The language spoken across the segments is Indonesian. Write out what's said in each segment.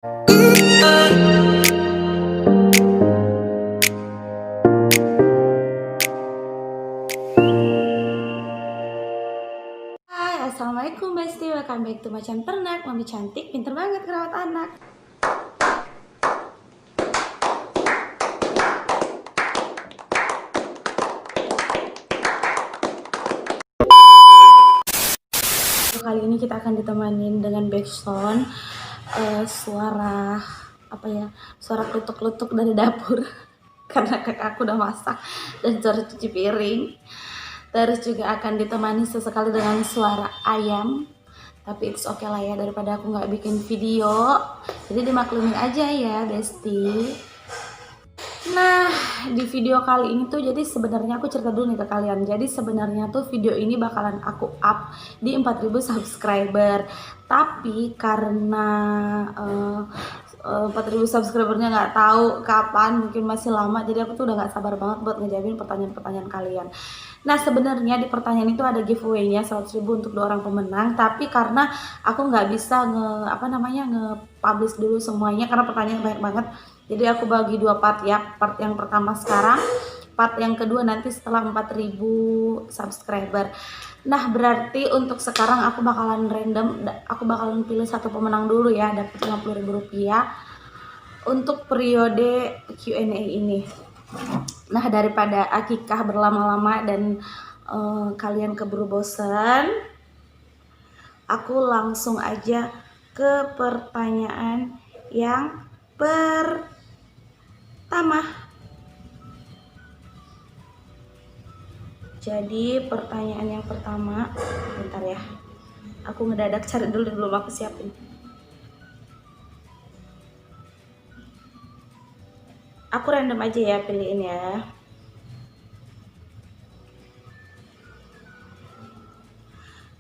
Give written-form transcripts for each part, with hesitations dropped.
Hai, assalamualaikum bestie, welcome back to Macan Ternak. Mami cantik, pinter banget ngerawat anak. Kali ini kita akan ditemanin dengan backsound suara suara klutuk-klutuk dari dapur karena kakak aku udah masak, dan suara cuci piring. Terus juga akan ditemani sesekali dengan suara ayam, tapi it's okay lah ya, daripada aku nggak bikin video, jadi dimaklumin aja ya bestie. Nah, di video kali ini tuh jadi sebenarnya aku cerita dulu nih ke kalian. Jadi sebenarnya tuh video ini bakalan aku up di 4.000 subscriber. Tapi karena 4.000 subscribernya nggak tahu kapan, mungkin masih lama, jadi aku tuh udah nggak sabar banget buat ngejawabin pertanyaan-pertanyaan kalian. Nah, sebenarnya di pertanyaan itu ada giveaway-nya 100.000 untuk 2 orang pemenang, tapi karena aku nggak bisa nge-publish dulu semuanya karena pertanyaan banyak banget. Jadi aku bagi 2 part ya. Part yang pertama sekarang, part yang kedua nanti setelah 4.000 subscriber. Nah, berarti untuk sekarang aku bakalan random, aku bakalan pilih satu pemenang dulu ya, dapat 50.000 rupiah untuk periode Q&A ini. Nah, daripada akikah berlama-lama dan kalian keburu bosen, aku langsung aja ke pertanyaan yang pertama. Jadi pertanyaan yang pertama, bentar ya, aku ngedadak cari dulu, belum aku siapin. Aku random aja ya pilihin ya.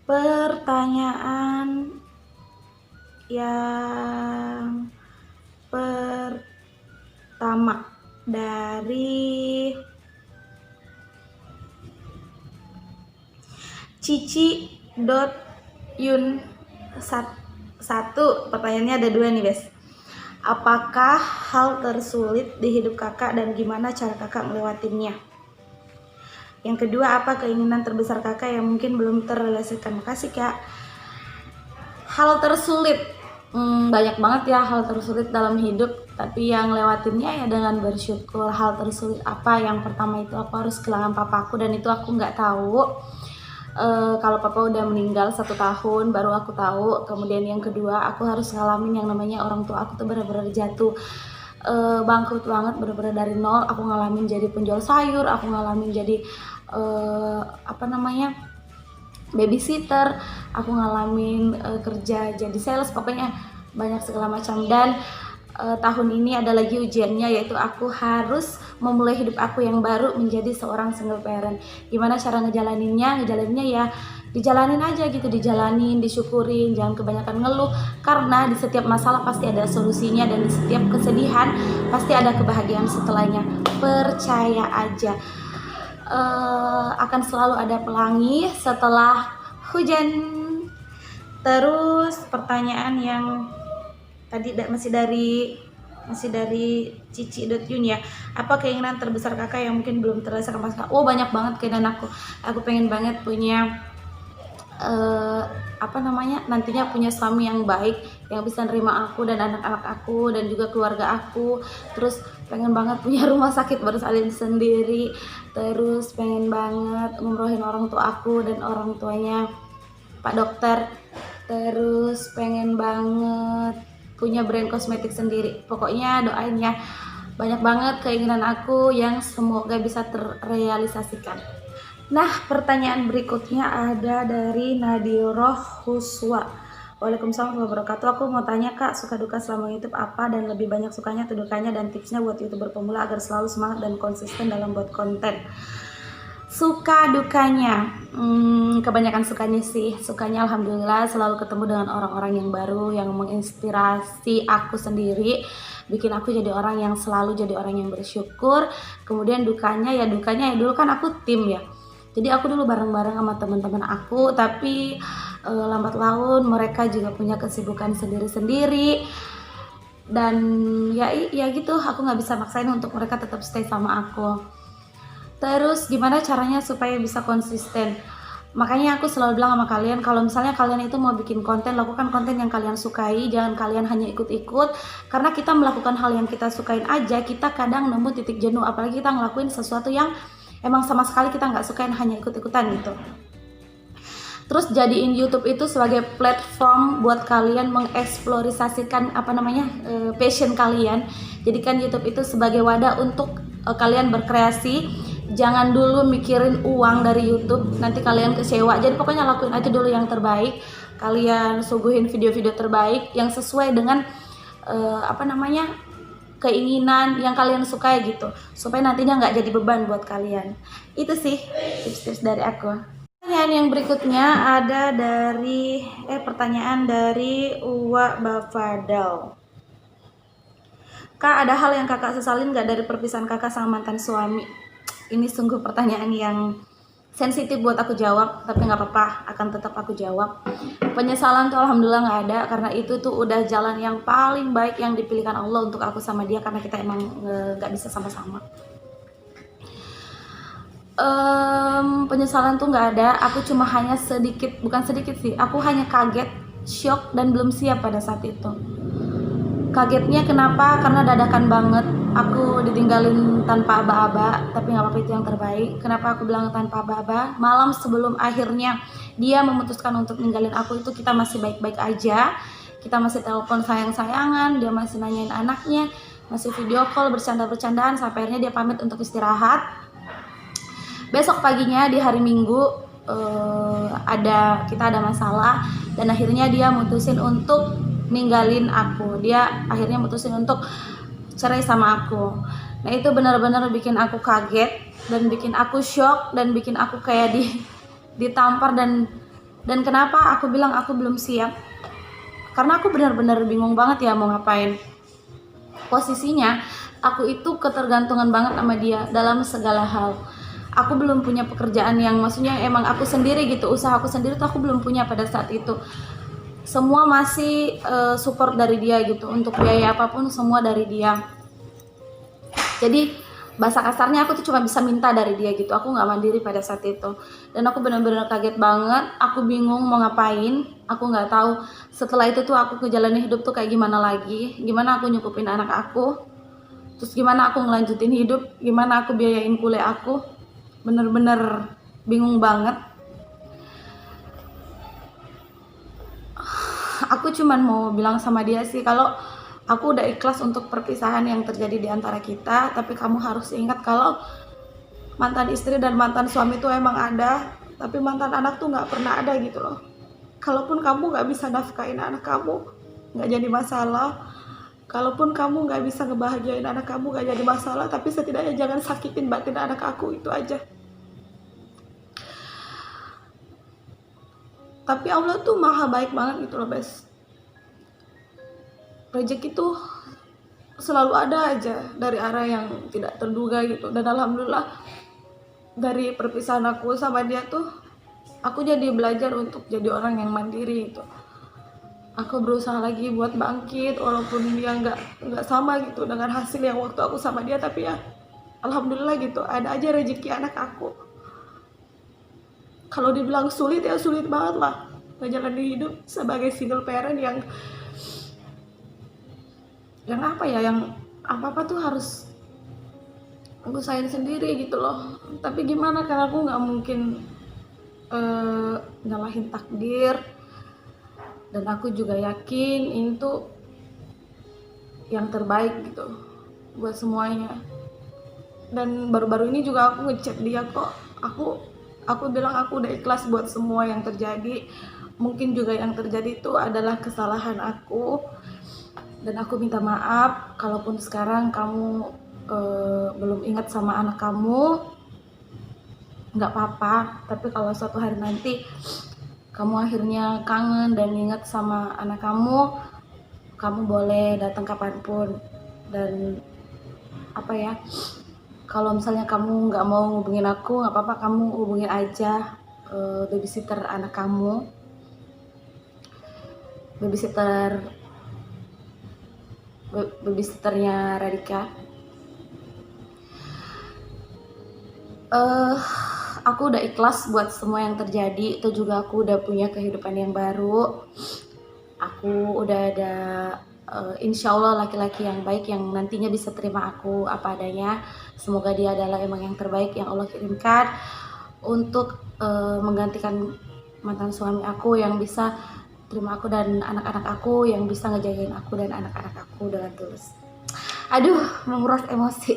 Pertanyaan yang pertama dari Cici.yun 1. Pertanyaannya ada 2 nih, Bes. Apakah hal tersulit di hidup kakak dan gimana cara kakak melewatinya? Yang kedua, apa keinginan terbesar kakak yang mungkin belum terrealisasikan? Makasih, Kak. Hal tersulit, banyak banget ya hal tersulit dalam hidup, tapi yang lewatinnya ya dengan bersyukur. Hal tersulit apa? Yang pertama itu aku harus kehilangan papaku, dan itu aku nggak tahu. Kalau papa udah meninggal 1 tahun baru aku tahu. Kemudian yang kedua, aku harus ngalamin yang namanya orang tua aku tuh benar-benar jatuh bangkrut banget, benar-benar dari nol. Aku ngalamin jadi penjual sayur, aku ngalamin jadi babysitter, aku ngalamin kerja jadi sales, pokoknya banyak segala macam. Dan tahun ini ada lagi ujiannya, yaitu aku harus memulai hidup aku yang baru menjadi seorang single parent. Gimana cara ngejalaninnya ya dijalanin aja gitu, dijalanin, disyukurin, jangan kebanyakan ngeluh, karena di setiap masalah pasti ada solusinya, dan di setiap kesedihan pasti ada kebahagiaan setelahnya. Percaya aja, akan selalu ada pelangi setelah hujan. Terus pertanyaan yang tadi masih dari Cici.yun ya. Apa keinginan terbesar kakak yang mungkin belum terrealisasikan pas kakak? Oh, banyak banget keinginan aku. Aku pengen banget punya nantinya punya suami yang baik, yang bisa nerima aku dan anak-anak aku dan juga keluarga aku. Terus pengen banget punya rumah sakit bersalin sendiri. Terus pengen banget ngumrohin orang tua aku dan orang tuanya Pak Dokter. Terus pengen banget punya brand kosmetik sendiri. Pokoknya doain ya, banyak banget keinginan aku yang semoga bisa terrealisasikan. Nah, pertanyaan berikutnya ada dari Nadiroh Huswa. Waalaikumsalam warahmatullahi wabarakatuh. Aku mau tanya, Kak, suka duka selama YouTube apa, dan lebih banyak sukanya atau dukanya, dan tipsnya buat YouTuber pemula agar selalu semangat dan konsisten dalam buat konten. Suka dukanya, kebanyakan sukanya sih. Sukanya alhamdulillah selalu ketemu dengan orang-orang yang baru yang menginspirasi aku sendiri, bikin aku jadi orang yang selalu jadi orang yang bersyukur. Kemudian dukanya ya dulu kan aku tim ya, jadi aku dulu bareng-bareng sama teman-teman aku, tapi lambat laun mereka juga punya kesibukan sendiri-sendiri. dan ya gitu, aku nggak bisa maksain untuk mereka tetap stay sama aku. Terus gimana caranya supaya bisa konsisten? Makanya aku selalu bilang sama kalian, kalau misalnya kalian itu mau bikin konten, lakukan konten yang kalian sukai, jangan kalian hanya ikut-ikut. Karena kita melakukan hal yang kita sukain aja, kita kadang nemu titik jenuh, apalagi kita ngelakuin sesuatu yang emang sama sekali kita nggak sukain, hanya ikut-ikutan gitu. Terus jadiin YouTube itu sebagai platform buat kalian mengeksplorasikan passion kalian. Jadikan YouTube itu sebagai wadah untuk kalian berkreasi. Jangan dulu mikirin uang dari YouTube, nanti kalian kecewa. Jadi pokoknya lakuin aja dulu yang terbaik. Kalian suguhin video-video terbaik yang sesuai dengan keinginan yang kalian sukai gitu, supaya nantinya nggak jadi beban buat kalian. Itu sih tips-tips dari aku. Pertanyaan yang berikutnya ada dari pertanyaan dari Uwa Bafadal. Kak, ada hal yang kakak sesalin gak dari perpisahan kakak sama mantan suami? Ini sungguh pertanyaan yang sensitif buat aku jawab, tapi nggak apa-apa, akan tetap aku jawab. Penyesalan tuh alhamdulillah nggak ada, karena itu tuh udah jalan yang paling baik yang dipilihkan Allah untuk aku sama dia, karena kita emang nggak bisa sama-sama. Penyesalan tuh nggak ada, aku cuma hanya bukan sedikit sih, aku hanya kaget, shock, dan belum siap pada saat itu. Kagetnya kenapa? Karena dadakan banget, aku ditinggalin tanpa aba-aba, tapi nggak apa-apa, itu yang terbaik. Kenapa aku bilang tanpa aba-aba? Malam sebelum akhirnya dia memutuskan untuk ninggalin aku itu kita masih baik-baik aja, kita masih telepon sayang-sayangan, dia masih nanyain anaknya, masih video call bercanda-bercandaan, sampai akhirnya dia pamit untuk istirahat. Besok paginya di hari Minggu kita ada masalah, dan akhirnya dia mutusin untuk ninggalin aku. Dia akhirnya mutusin untuk cerai sama aku. Nah itu benar-benar bikin aku kaget, dan bikin aku shock, dan bikin aku kayak ditampar, dan kenapa aku bilang aku belum siap? Karena aku benar-benar bingung banget ya mau ngapain. Posisinya aku itu ketergantungan banget sama dia dalam segala hal. Aku belum punya pekerjaan yang maksudnya emang aku sendiri gitu, usaha aku sendiri tuh aku belum punya pada saat itu. Semua masih support dari dia gitu, untuk biaya apapun semua dari dia. Jadi bahasa kasarnya aku tuh cuma bisa minta dari dia gitu, aku nggak mandiri pada saat itu. Dan aku benar-benar kaget banget, aku bingung mau ngapain, aku nggak tahu. Setelah itu tuh aku ngejalanin hidup tuh kayak gimana lagi, gimana aku nyukupin anak aku, terus gimana aku ngelanjutin hidup, gimana aku biayain kuliah aku. Bener-bener bingung banget. Aku cuman mau bilang sama dia sih, kalau aku udah ikhlas untuk perpisahan yang terjadi di antara kita, tapi kamu harus ingat kalau mantan istri dan mantan suami itu emang ada, tapi mantan anak tuh nggak pernah ada gitu loh. Kalaupun kamu nggak bisa nafkain anak kamu, nggak jadi masalah. Kalaupun kamu nggak bisa ngebahagiain anak kamu, nggak jadi masalah, tapi setidaknya jangan sakitin batin anak aku, itu aja. Tapi Allah tuh maha baik banget gitu loh, Bes. Rezeki tuh selalu ada aja dari arah yang tidak terduga gitu. Dan alhamdulillah dari perpisahan aku sama dia tuh aku jadi belajar untuk jadi orang yang mandiri gitu. Aku berusaha lagi buat bangkit, walaupun dia nggak sama gitu dengan hasil yang waktu aku sama dia, tapi ya alhamdulillah gitu, ada aja rezeki anak aku. Kalau dibilang sulit ya sulit banget lah ngejalanin hidup sebagai single parent yang apa tuh harus ngusahain sendiri gitu loh. Tapi gimana, karena aku nggak mungkin nyalahin takdir, dan aku juga yakin ini tuh yang terbaik gitu buat semuanya. Dan baru-baru ini juga aku ngechat dia kok, aku bilang aku udah ikhlas buat semua yang terjadi. Mungkin juga yang terjadi itu adalah kesalahan aku, dan aku minta maaf kalaupun sekarang kamu belum ingat sama anak kamu. Nggak apa-apa, tapi kalau suatu hari nanti kamu akhirnya kangen dan ingat sama anak kamu boleh datang kapanpun. Dan kalau misalnya kamu nggak mau hubungin aku, nggak apa-apa, kamu hubungin aja babysitter anak kamu, babysitter babysitternya Radika. Aku udah ikhlas buat semua yang terjadi. Itu juga aku udah punya kehidupan yang baru. Aku udah ada insya Allah laki-laki yang baik yang nantinya bisa terima aku apa adanya. Semoga dia adalah emang yang terbaik yang Allah kirimkan untuk menggantikan mantan suami aku, yang bisa terima aku dan anak-anak aku, yang bisa ngejagain aku dan anak-anak aku dengan tulus. Aduh, menguras emosi.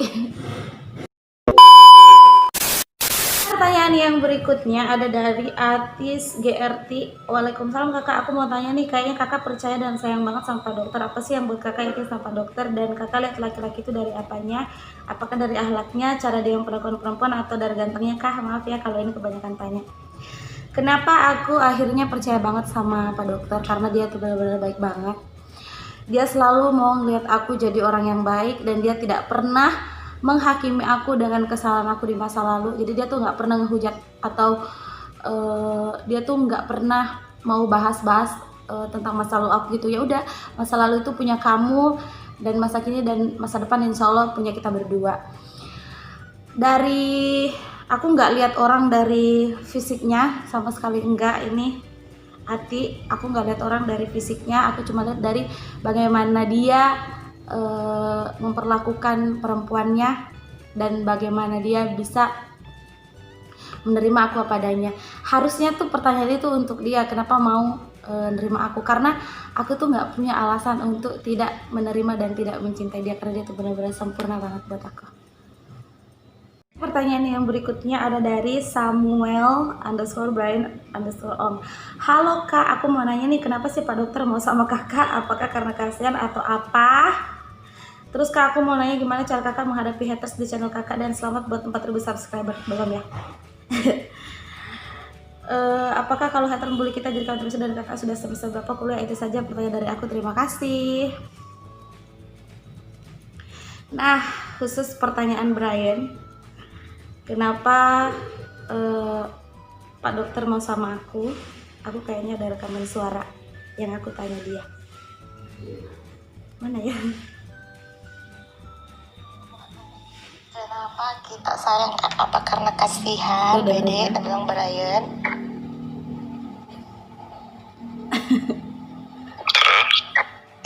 Pertanyaan yang berikutnya ada dari Atis GRT. Waalaikumsalam kakak, aku mau tanya nih, kayaknya kakak percaya dan sayang banget sama Pak Dokter. Apa sih yang buat kakak yakin sama Pak Dokter? Dan kakak lihat laki-laki itu dari apanya? Apakah dari akhlaknya, cara dia memperlakukan perempuan, atau dari gantengnya kah? Maaf ya kalau ini kebanyakan tanya. Kenapa aku akhirnya percaya banget sama Pak Dokter? Karena dia tuh benar-benar baik banget. Dia selalu mau ngeliat aku jadi orang yang baik, dan dia tidak pernah menghakimi aku dengan kesalahan aku di masa lalu. Jadi dia tuh nggak pernah ngehujat atau dia tuh nggak pernah mau bahas-bahas tentang masa lalu aku gitu. Ya udah, masa lalu itu punya kamu, dan masa kini dan masa depan insya Allah punya kita berdua. Dari aku nggak lihat orang dari fisiknya sama sekali, enggak. Ini hati, aku nggak lihat orang dari fisiknya, aku cuma lihat dari bagaimana dia memperlakukan perempuannya dan bagaimana dia bisa menerima aku apa adanya. Harusnya tuh pertanyaan itu untuk dia, kenapa mau nerima aku, karena aku tuh nggak punya alasan untuk tidak menerima dan tidak mencintai dia, karena dia tuh benar-benar sempurna banget buat aku. Pertanyaan yang berikutnya ada dari Samuel_Brian_Om. Halo kak, aku mau nanya nih, kenapa sih Pak Dokter mau sama kakak? Apakah karena kasihan atau apa? Terus kak, aku mau nanya gimana cara kakak menghadapi haters di channel kakak, dan selamat buat 4.000 subscriber. Belum ya? Apakah kalau hater membuli kita jadi kalian terus, dan kakak sudah semester berapa kuliah? Itu saja pertanyaan dari aku, terima kasih. Nah, khusus pertanyaan Brian, kenapa Pak Dokter mau sama aku kayaknya ada rekaman suara yang aku tanya dia. Mana ya? Kenapa kita sayang? Apa karena kasihan? Bede, bilang Brian.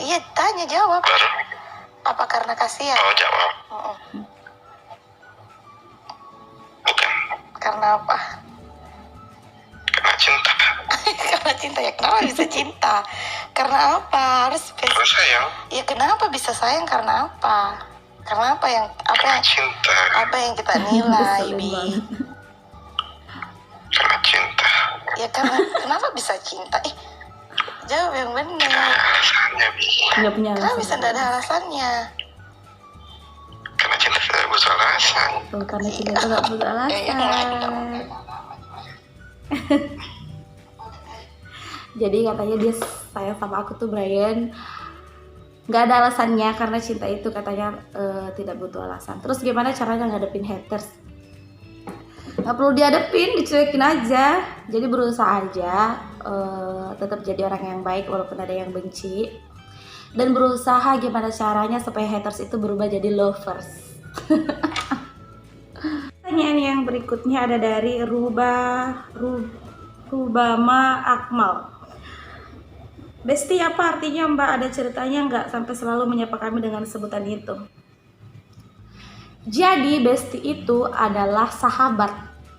Iya, tanya jawab. Apa karena kasihan? Oh, jawab. Bukan. Karena apa? Karena cinta. Karena cinta ya. Kenapa bisa cinta? Karena apa? Karena sayang. Ya kenapa bisa sayang? Karena apa? Karena apa yang cinta. Apa yang kita nilai, Bi? Karena cinta. Ya karena kenapa bisa cinta? Jawab yang benar. Alasannya, Bi. Nggak punya alasan. Kenapa bisa nggak ada alasannya? Karena cinta tidak butuh alasan. Oh, karena cinta itu nggak butuh alasan. Jadi katanya dia sayang sama aku tuh Brian, nggak ada alasannya, karena cinta itu katanya tidak butuh alasan. Terus gimana caranya ngadepin haters? Nggak perlu dihadepin, dicuekin aja. Jadi berusaha aja tetap jadi orang yang baik walaupun ada yang benci, dan berusaha gimana caranya supaya haters itu berubah jadi lovers. Pertanyaan yang berikutnya ada dari Rubama Akmal. Besti, apa artinya Mbak? Ada ceritanya nggak sampai selalu menyapa kami dengan sebutan itu? Jadi besti itu adalah sahabat.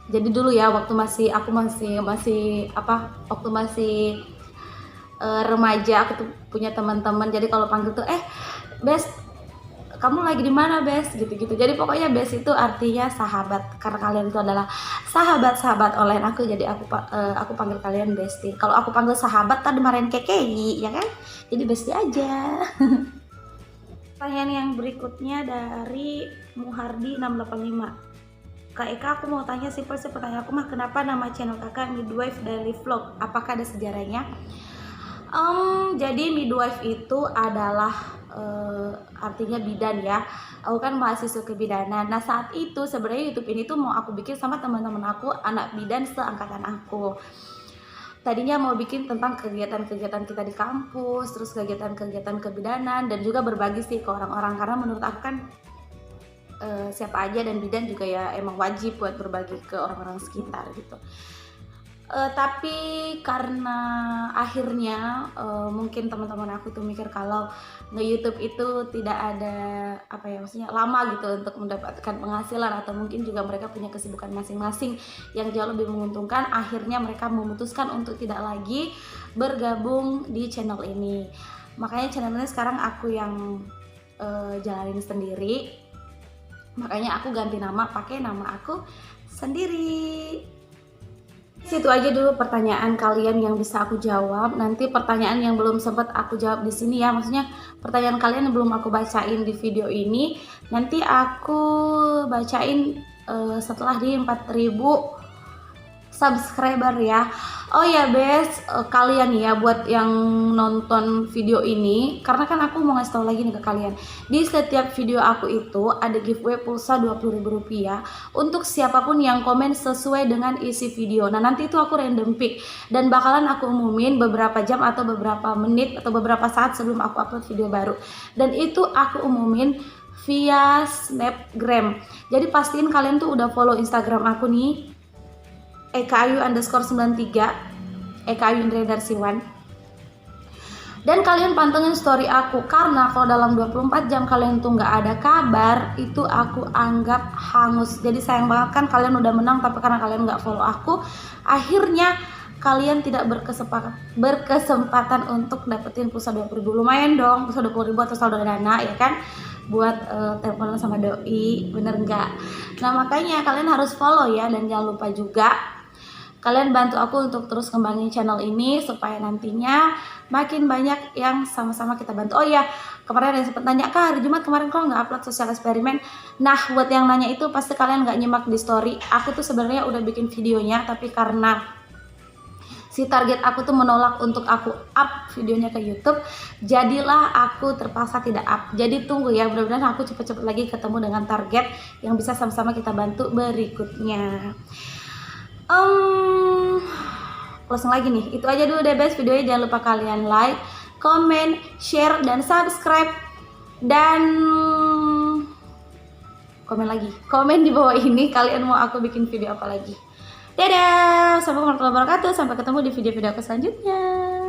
Jadi dulu ya, waktu aku masih remaja, aku tuh punya teman-teman. Jadi kalau panggil tuh Best, kamu lagi di mana Best, gitu-gitu. Jadi pokoknya Best itu artinya sahabat, karena kalian itu adalah sahabat-sahabat online aku. Jadi aku panggil kalian Besti. Kalau aku panggil sahabat tadi marahin KKI, ya kan? Jadi Besti aja. Pertanyaan yang berikutnya dari Muhardi 685. Kak Eka, aku mau tanya simpel sih pertanyaan aku mah, kenapa nama channel kakak Midwife Daily Vlog? Apakah ada sejarahnya? Jadi midwife itu adalah artinya bidan ya. Aku kan mahasiswa kebidanan. Nah saat itu sebenarnya YouTube ini tuh mau aku bikin sama teman-teman aku, anak bidan seangkatan aku. tadinya mau bikin tentang kegiatan-kegiatan kita di kampus, terus kegiatan-kegiatan kebidanan, dan juga berbagi sih ke orang-orang, karena menurut aku kan siapa aja dan bidan juga ya emang wajib buat berbagi ke orang-orang sekitar gitu. Tapi karena akhirnya mungkin teman-teman aku tuh mikir kalau nge-YouTube itu tidak ada apa ya, maksudnya lama gitu untuk mendapatkan penghasilan, atau mungkin juga mereka punya kesibukan masing-masing yang jauh lebih menguntungkan, akhirnya mereka memutuskan untuk tidak lagi bergabung di channel ini. Makanya channel ini sekarang aku yang jalanin sendiri. Makanya aku ganti nama, pakai nama aku sendiri. Situ aja dulu pertanyaan kalian yang bisa aku jawab. Nanti pertanyaan yang belum sempat aku jawab di sini ya, maksudnya pertanyaan kalian yang belum aku bacain di video ini, nanti aku bacain setelah di 4000 subscriber ya. Oh ya bes, kalian ya buat yang nonton video ini, karena kan aku mau ngasih tau lagi nih ke kalian, di setiap video aku itu ada giveaway pulsa Rp20.000 untuk siapapun yang komen sesuai dengan isi video. Nah nanti itu aku random pick dan bakalan aku umumin beberapa jam atau beberapa menit atau beberapa saat sebelum aku upload video baru, dan itu aku umumin via Snapgram. Jadi pastiin kalian tuh udah follow Instagram aku nih, ekayu_93, Ekayu Indra Darsiwan. Dan kalian pantengin story aku, karena kalau dalam 24 jam kalian tuh nggak ada kabar, itu aku anggap hangus. Jadi sayang banget kan, kalian udah menang tapi karena kalian nggak follow aku, akhirnya kalian tidak berkesempatan untuk dapetin pulsa 20.000. Lumayan dong, pulsa 20.000 atau saldo dana ya kan, buat teleponan sama doi, bener nggak? Nah makanya kalian harus follow ya, dan jangan lupa juga kalian bantu aku untuk terus kembangin channel ini supaya nantinya makin banyak yang sama-sama kita bantu. Oh iya, kemarin ada yang sempat nanya, Kak hari Jumat kemarin kok nggak upload sosial eksperimen? Nah buat yang nanya itu pasti kalian nggak nyimak di story. Aku tuh sebenarnya udah bikin videonya, tapi karena si target aku tuh menolak untuk aku up videonya ke YouTube, jadilah aku terpaksa tidak up. Jadi tunggu ya, mudah-mudahan aku cepet-cepet lagi ketemu dengan target yang bisa sama-sama kita bantu berikutnya. Closing lagi nih, itu aja dulu deh guys videonya. Jangan lupa kalian like, comment, share, dan subscribe, dan komen di bawah ini kalian mau aku bikin video apa lagi. Dadah, assalamualaikum warahmatullahi wabarakatuh, sampai ketemu di video-video aku selanjutnya.